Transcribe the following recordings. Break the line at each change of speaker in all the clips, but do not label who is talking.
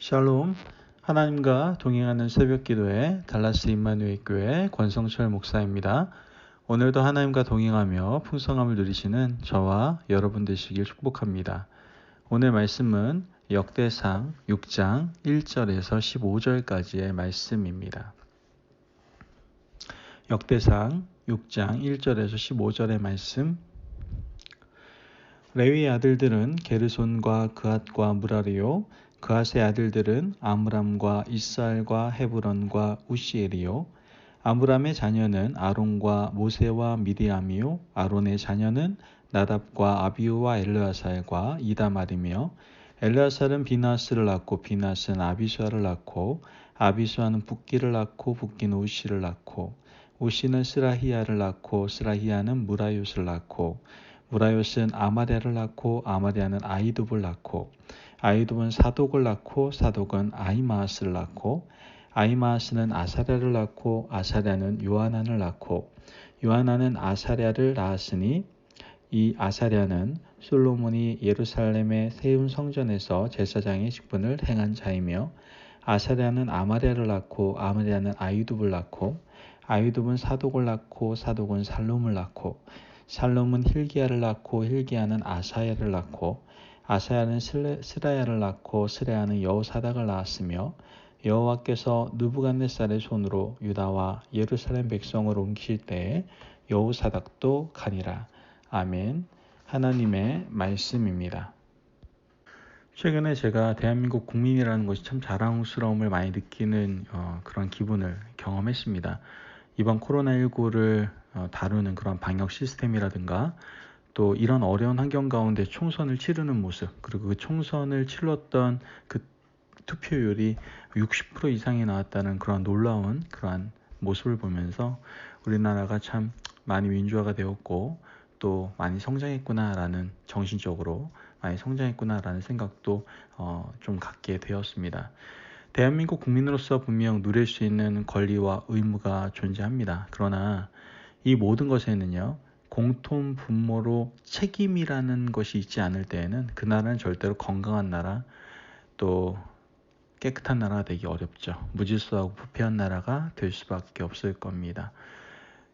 샬롬, 하나님과 동행하는 새벽기도회 달라스 임마누엘 교회 권성철 목사입니다. 오늘도 하나님과 동행하며 풍성함을 누리시는 저와 여러분 되시길 축복합니다. 오늘 말씀은 역대상 6장 1절에서 15절까지의 말씀입니다. 역대상 6장 1절에서 15절의 말씀. 레위의 아들들은 게르손과 그앗과 무라리요, 그앗의 아들들은 아므람과 이스알과 헤브론과 우시엘이요, 아므람의 자녀는 아론과 모세와 미디암이요, 아론의 자녀는 나답과 아비후와 엘르아살과 이다말이며, 엘르아살은 비나스를 낳고 비나스는 아비수아를 낳고 아비수아는 붓기를 낳고 붓기는 우시를 낳고 우시는 스라히야를 낳고 스라히야는 무라요스를 낳고 무라요스는 아마랴를 낳고 아마랴는 아이둡을 낳고 아이둡은 사독을 낳고 사독은 아히마아스를 낳고 아히마아스는 아사랴를 낳고 아사랴는 요하난을 낳고 요하난은 아사랴를 낳았으니 이 아사랴는 솔로몬이 예루살렘에 세운 성전에서 제사장의 직분을 행한 자이며 아사랴는 아마랴를 낳고 아마랴는 아이둡을 낳고 아이둡은 사독을 낳고 사독은 살롬을 낳고 살롬은 힐기야를 낳고 힐기야는 아사야를 낳고 아사야는 스라야를 낳고 스라야는 여호사닥을 낳았으며 여호와께서 느부갓네살의 손으로 유다와 예루살렘 백성을 옮기실 때에 여호사닥도 가니라. 아멘. 하나님의 말씀입니다. 최근에 제가 대한민국 국민이라는 것이 참 자랑스러움을 많이 느끼는 그런 기분을 경험했습니다. 이번 코로나19를 다루는 그런 방역 시스템이라든가 또 이런 어려운 환경 가운데 총선을 치르는 모습, 그리고 그 총선을 치렀던 그 투표율이 60% 이상이 나왔다는 그런 놀라운 그러한 모습을 보면서 우리나라가 참 많이 민주화가 되었고 또 많이 성장했구나라는, 정신적으로 많이 성장했구나라는 생각도 좀 갖게 되었습니다. 대한민국 국민으로서 분명 누릴 수 있는 권리와 의무가 존재합니다. 그러나 이 모든 것에는요, 공통 분모로 책임이라는 것이 있지 않을 때에는 그 나라는 절대로 건강한 나라, 또 깨끗한 나라가 되기 어렵죠. 무질서하고 부패한 나라가 될 수밖에 없을 겁니다.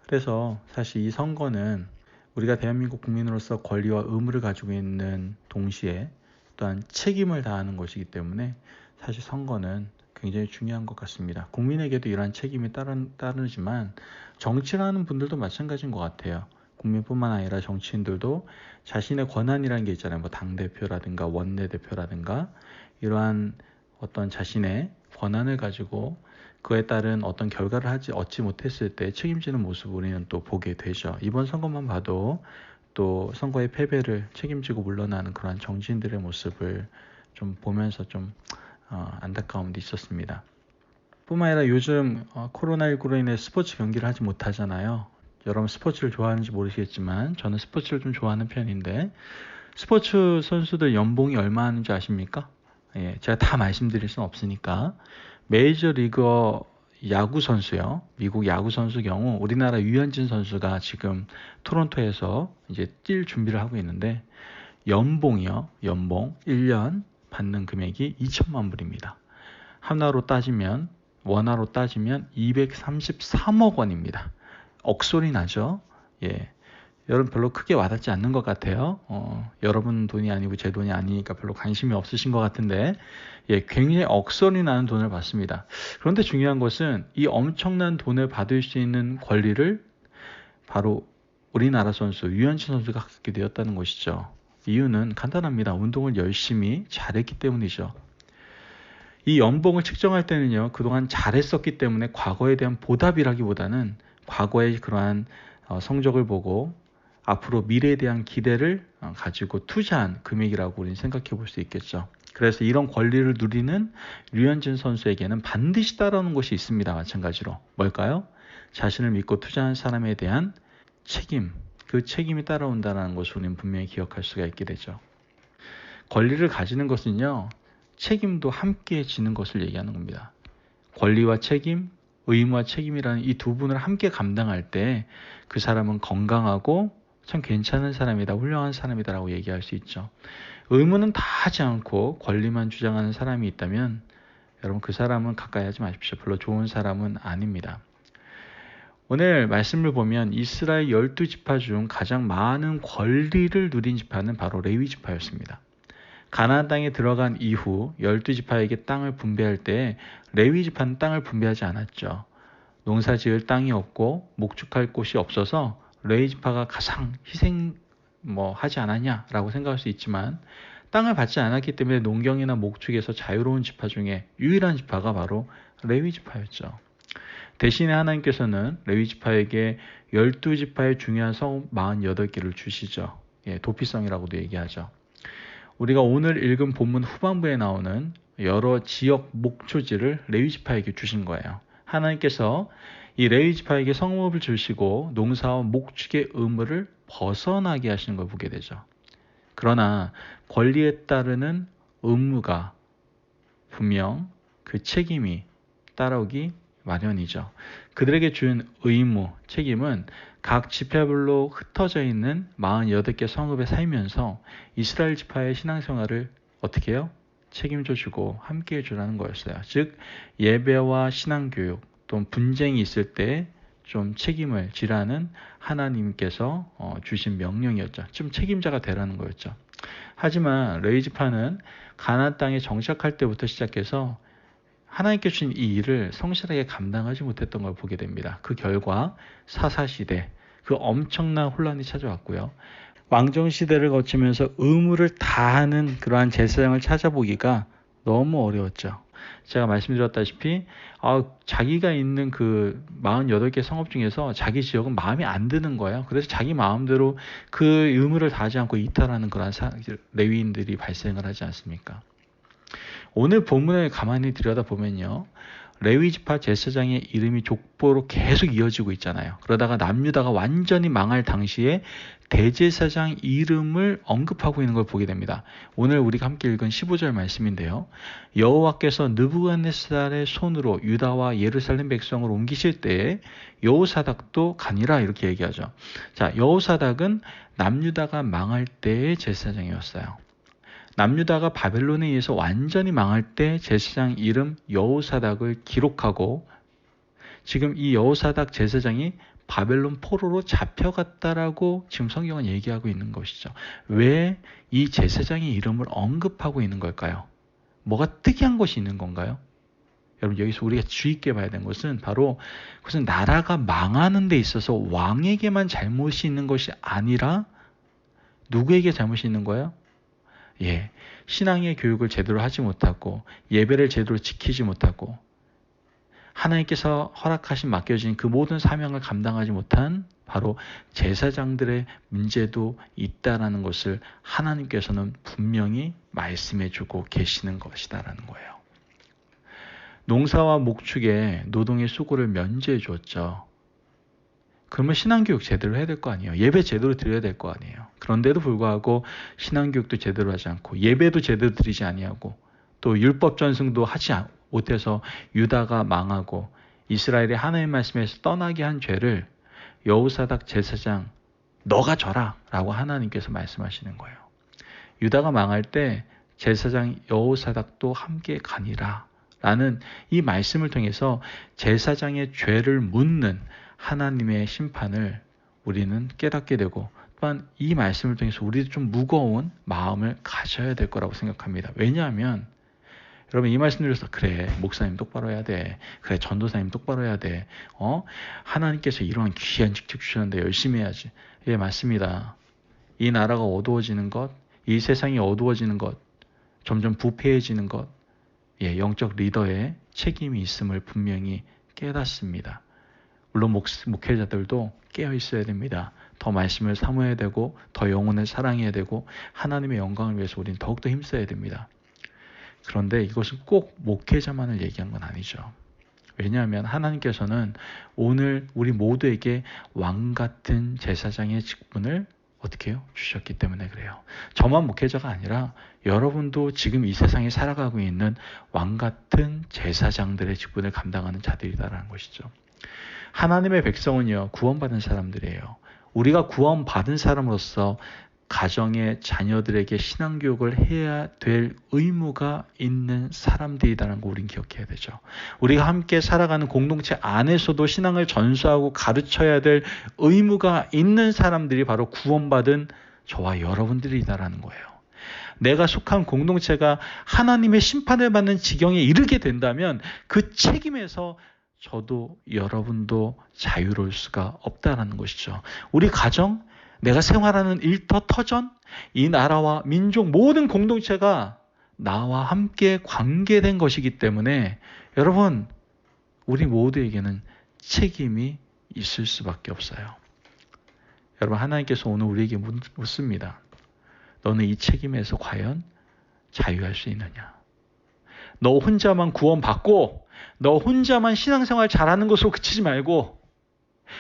그래서 사실 이 선거는 우리가 대한민국 국민으로서 권리와 의무를 가지고 있는 동시에 또한 책임을 다하는 것이기 때문에 사실 선거는 굉장히 중요한 것 같습니다. 국민에게도 이러한 책임이 따르지만 정치를 하는 분들도 마찬가지인 것 같아요. 국민뿐만 아니라 정치인들도 자신의 권한이라는 게 있잖아요. 뭐 당대표라든가 원내대표라든가 이러한 어떤 자신의 권한을 가지고 그에 따른 어떤 결과를 얻지 못했을 때 책임지는 모습을 우리는 또 보게 되죠. 이번 선거만 봐도 또 선거의 패배를 책임지고 물러나는 그러한 정치인들의 모습을 좀 보면서 좀 안타까움도 있었습니다. 뿐만 아니라 요즘 코로나19로 인해 스포츠 경기를 하지 못하잖아요. 여러분 스포츠를 좋아하는지 모르시겠지만 저는 스포츠를 좀 좋아하는 편인데, 스포츠 선수들 연봉이 얼마 하는지 아십니까? 예, 제가 다 말씀드릴 수는 없으니까 메이저리거 야구 선수요. 미국 야구 선수 경우 우리나라 유현진 선수가 지금 토론토에서 이제 뛸 준비를 하고 있는데 연봉 1년 받는 금액이 2천만 불입니다. 원화로 따지면 233억 원입니다. 억소리 나죠? 예. 여러분 별로 크게 와닿지 않는 것 같아요. 여러분 돈이 아니고 제 돈이 아니니까 별로 관심이 없으신 것 같은데, 예, 굉장히 억소리 나는 돈을 받습니다. 그런데 중요한 것은 이 엄청난 돈을 받을 수 있는 권리를 바로 우리나라 선수 유현진 선수가 갖게 되었다는 것이죠. 이유는 간단합니다. 운동을 열심히 잘했기 때문이죠. 이 연봉을 측정할 때는요, 그동안 잘했었기 때문에 과거에 대한 보답이라기보다는 과거의 그러한 성적을 보고 앞으로 미래에 대한 기대를 가지고 투자한 금액이라고 우리는 생각해 볼 수 있겠죠. 그래서 이런 권리를 누리는 류현진 선수에게는 반드시 따라오는 것이 있습니다. 마찬가지로. 뭘까요? 자신을 믿고 투자한 사람에 대한 책임, 그 책임이 따라온다는 것을 우리는 분명히 기억할 수가 있게 되죠. 권리를 가지는 것은요, 책임도 함께 지는 것을 얘기하는 겁니다. 권리와 책임, 의무와 책임이라는 이 두 분을 함께 감당할 때 그 사람은 건강하고 참 괜찮은 사람이다, 훌륭한 사람이다라고 얘기할 수 있죠. 의무는 다 하지 않고 권리만 주장하는 사람이 있다면 여러분 그 사람은 가까이 하지 마십시오. 별로 좋은 사람은 아닙니다. 오늘 말씀을 보면 이스라엘 12지파 중 가장 많은 권리를 누린 지파는 바로 레위 지파였습니다. 가나안 땅에 들어간 이후 12지파에게 땅을 분배할 때 레위 지파는 땅을 분배하지 않았죠. 농사 지을 땅이 없고 목축할 곳이 없어서 레위 지파가 가장 하지 않았냐라고 생각할 수 있지만 땅을 받지 않았기 때문에 농경이나 목축에서 자유로운 지파 중에 유일한 지파가 바로 레위 지파였죠. 대신에 하나님께서는 레위 지파에게 12지파의 중요한 성읍 48개를 주시죠. 도피성이라고도 얘기하죠. 우리가 오늘 읽은 본문 후반부에 나오는 여러 지역 목초지를 레위 지파에게 주신 거예요. 하나님께서 이 레위 지파에게 성읍을 주시고 농사와 목축의 의무를 벗어나게 하시는 걸 보게 되죠. 그러나 권리에 따르는 의무가 분명 그 책임이 따라오기 마련이죠. 그들에게 준 의무, 책임은 각 지파별로 흩어져 있는 48개 성읍에 살면서 이스라엘 지파의 신앙생활을 어떻게 해요? 책임져 주고 함께 해주라는 거였어요. 즉 예배와 신앙교육 또는 분쟁이 있을 때 좀 책임을 지라는 하나님께서 주신 명령이었죠. 좀 책임자가 되라는 거였죠. 하지만 레위 지파는 가나안 땅에 정착할 때부터 시작해서 하나님께 주신 이 일을 성실하게 감당하지 못했던 걸 보게 됩니다. 그 결과 사사시대, 그 엄청난 혼란이 찾아왔고요. 왕정시대를 거치면서 의무를 다하는 그러한 제사장을 찾아보기가 너무 어려웠죠. 제가 말씀드렸다시피 자기가 있는 그 48개 성읍 중에서 자기 지역은 마음에 안 드는 거예요. 그래서 자기 마음대로 그 의무를 다하지 않고 이탈하는 그런 레위인들이 발생을 하지 않습니까? 오늘 본문을 가만히 들여다보면요. 레위 지파 제사장의 이름이 족보로 계속 이어지고 있잖아요. 그러다가 남유다가 완전히 망할 당시에 대제사장 이름을 언급하고 있는 걸 보게 됩니다. 오늘 우리가 함께 읽은 15절 말씀인데요. 여호와께서 느부갓네살의 손으로 유다와 예루살렘 백성을 옮기실 때에 여호사닥도 가니라 이렇게 얘기하죠. 자, 여호사닥은 남유다가 망할 때의 제사장이었어요. 남유다가 바벨론에 의해서 완전히 망할 때 제사장 이름 여호사닥을 기록하고 지금 이 여호사닥 제사장이 바벨론 포로로 잡혀갔다라고 지금 성경은 얘기하고 있는 것이죠. 왜 이 제사장의 이름을 언급하고 있는 걸까요? 뭐가 특이한 것이 있는 건가요? 여러분 여기서 우리가 주의 있게 봐야 되는 것은 바로 그것은 나라가 망하는 데 있어서 왕에게만 잘못이 있는 것이 아니라 누구에게 잘못이 있는 거예요? 신앙의 교육을 제대로 하지 못하고 예배를 제대로 지키지 못하고 하나님께서 허락하신 맡겨진 그 모든 사명을 감당하지 못한 바로 제사장들의 문제도 있다라는 것을 하나님께서는 분명히 말씀해 주고 계시는 것이다라는 거예요. 농사와 목축에 노동의 수고를 면제해 줬죠. 그러면 신앙교육 제대로 해야 될 거 아니에요. 예배 제대로 드려야 될 거 아니에요. 그런데도 불구하고 신앙교육도 제대로 하지 않고 예배도 제대로 드리지 아니하고 또 율법 전승도 하지 못해서 유다가 망하고 이스라엘이 하나님의 말씀에서 떠나게 한 죄를 여호사닥 제사장 너가 져라 라고 하나님께서 말씀하시는 거예요. 유다가 망할 때 제사장 여호사닥도 함께 가니라 라는 이 말씀을 통해서 제사장의 죄를 묻는 하나님의 심판을 우리는 깨닫게 되고 또한 이 말씀을 통해서 우리도 좀 무거운 마음을 가져야 될 거라고 생각합니다. 왜냐하면 여러분 이 말씀 드려서 그래 목사님 똑바로 해야 돼. 그래 전도사님 똑바로 해야 돼. 하나님께서 이런 귀한 직책 주셨는데 열심히 해야지. 예, 맞습니다. 이 나라가 어두워지는 것, 이 세상이 어두워지는 것, 점점 부패해지는 것, 영적 리더의 책임이 있음을 분명히 깨닫습니다. 물론 목회자들도 깨어 있어야 됩니다. 더 말씀을 사모해야 되고 더 영혼을 사랑해야 되고 하나님의 영광을 위해서 우리는 더욱더 힘써야 됩니다. 그런데 이것은 꼭 목회자만을 얘기한 건 아니죠. 왜냐하면 하나님께서는 오늘 우리 모두에게 왕같은 제사장의 직분을 어떻게 해요? 주셨기 때문에 그래요. 저만 목회자가 아니라 여러분도 지금 이 세상에 살아가고 있는 왕같은 제사장들의 직분을 감당하는 자들이다라는 것이죠. 하나님의 백성은요, 구원받은 사람들이에요. 우리가 구원받은 사람으로서 가정의 자녀들에게 신앙교육을 해야 될 의무가 있는 사람들이라는 거 우린 기억해야 되죠. 우리가 함께 살아가는 공동체 안에서도 신앙을 전수하고 가르쳐야 될 의무가 있는 사람들이 바로 구원받은 저와 여러분들이다라는 거예요. 내가 속한 공동체가 하나님의 심판을 받는 지경에 이르게 된다면 그 책임에서 저도 여러분도 자유로울 수가 없다라는 것이죠. 우리 가정, 내가 생활하는 일터 터전, 이 나라와 민족 모든 공동체가 나와 함께 관계된 것이기 때문에 여러분, 우리 모두에게는 책임이 있을 수밖에 없어요. 여러분, 하나님께서 오늘 우리에게 묻습니다. 너는 이 책임에서 과연 자유할 수 있느냐? 너 혼자만 구원받고 너 혼자만 신앙생활 잘하는 것으로 그치지 말고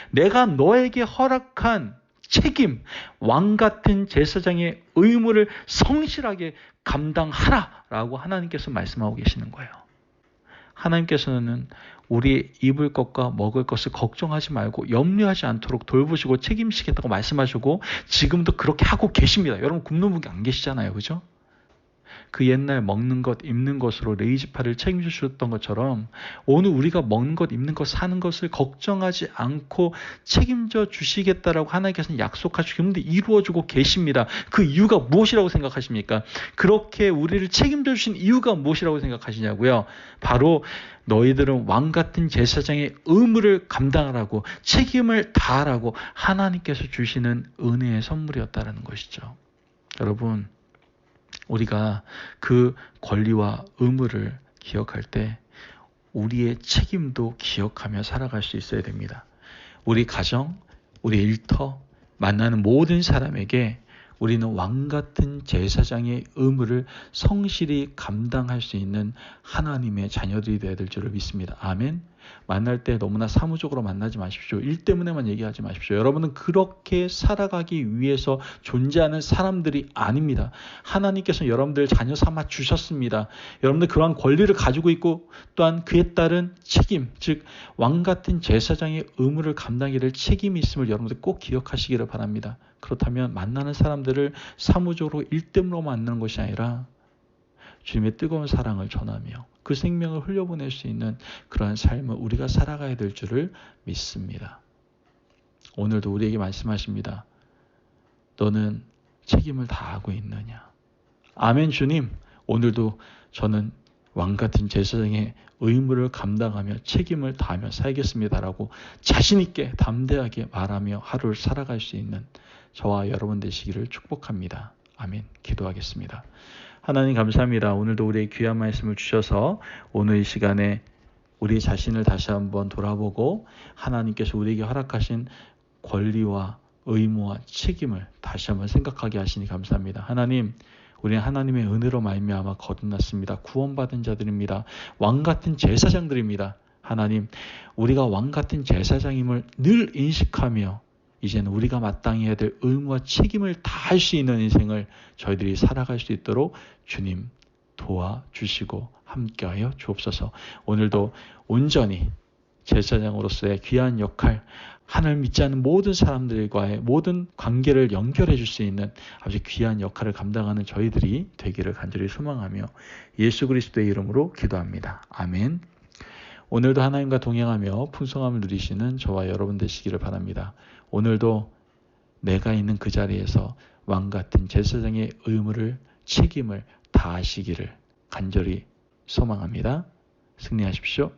내가 너에게 허락한 책임, 왕 같은 제사장의 의무를 성실하게 감당하라라고 하나님께서 말씀하고 계시는 거예요. 하나님께서는 우리 입을 것과 먹을 것을 걱정하지 말고 염려하지 않도록 돌보시고 책임지겠다고 말씀하시고 지금도 그렇게 하고 계십니다. 여러분 굶는 분이 안 계시잖아요. 그죠? 그 옛날 먹는 것, 입는 것으로 레이지파를 책임져 주셨던 것처럼 오늘 우리가 먹는 것, 입는 것, 사는 것을 걱정하지 않고 책임져 주시겠다라고 하나님께서는 약속하시고 있는데 이루어주고 계십니다. 그 이유가 무엇이라고 생각하십니까? 그렇게 우리를 책임져 주신 이유가 무엇이라고 생각하시냐고요? 바로 너희들은 왕 같은 제사장의 의무를 감당하라고 책임을 다하라고 하나님께서 주시는 은혜의 선물이었다라는 것이죠. 여러분, 우리가 그 권리와 의무를 기억할 때 우리의 책임도 기억하며 살아갈 수 있어야 됩니다. 우리 가정, 우리 일터, 만나는 모든 사람에게 우리는 왕 같은 제사장의 의무를 성실히 감당할 수 있는 하나님의 자녀들이 되어야 될 줄을 믿습니다. 아멘. 만날 때 너무나 사무적으로 만나지 마십시오. 일 때문에만 얘기하지 마십시오. 여러분은 그렇게 살아가기 위해서 존재하는 사람들이 아닙니다. 하나님께서 여러분들 자녀 삼아 주셨습니다. 여러분들 그러한 권리를 가지고 있고 또한 그에 따른 책임, 즉 왕 같은 제사장의 의무를 감당해야 될 책임이 있음을 여러분들 꼭 기억하시기를 바랍니다. 그렇다면 만나는 사람들을 사무적으로 일 때문으로 만나는 것이 아니라 주님의 뜨거운 사랑을 전하며 그 생명을 흘려보낼 수 있는 그러한 삶을 우리가 살아가야 될 줄을 믿습니다. 오늘도 우리에게 말씀하십니다. 너는 책임을 다하고 있느냐? 아멘 주님, 오늘도 저는 왕같은 제사장의 의무를 감당하며 책임을 다하며 살겠습니다라고 자신 있게 담대하게 말하며 하루를 살아갈 수 있는 저와 여러분 되시기를 축복합니다. 아멘. 기도하겠습니다. 하나님 감사합니다. 오늘도 우리의 귀한 말씀을 주셔서 오늘 이 시간에 우리 자신을 다시 한번 돌아보고 하나님께서 우리에게 허락하신 권리와 의무와 책임을 다시 한번 생각하게 하시니 감사합니다. 하나님, 우리는 하나님의 은혜로 말미암아 거듭났습니다. 구원받은 자들입니다. 왕같은 제사장들입니다. 하나님, 우리가 왕같은 제사장임을 늘 인식하며 이제는 우리가 마땅히 해야 될 의무와 책임을 다할 수 있는 인생을 저희들이 살아갈 수 있도록 주님 도와주시고 함께하여 주옵소서. 오늘도 온전히 제사장으로서의 귀한 역할, 하나님을 믿지 않는 모든 사람들과의 모든 관계를 연결해 줄 수 있는 아주 귀한 역할을 감당하는 저희들이 되기를 간절히 소망하며 예수 그리스도의 이름으로 기도합니다. 아멘. 오늘도 하나님과 동행하며 풍성함을 누리시는 저와 여러분 되시기를 바랍니다. 오늘도 내가 있는 그 자리에서 왕같은 제사장의 의무를, 책임을 다하시기를 간절히 소망합니다. 승리하십시오.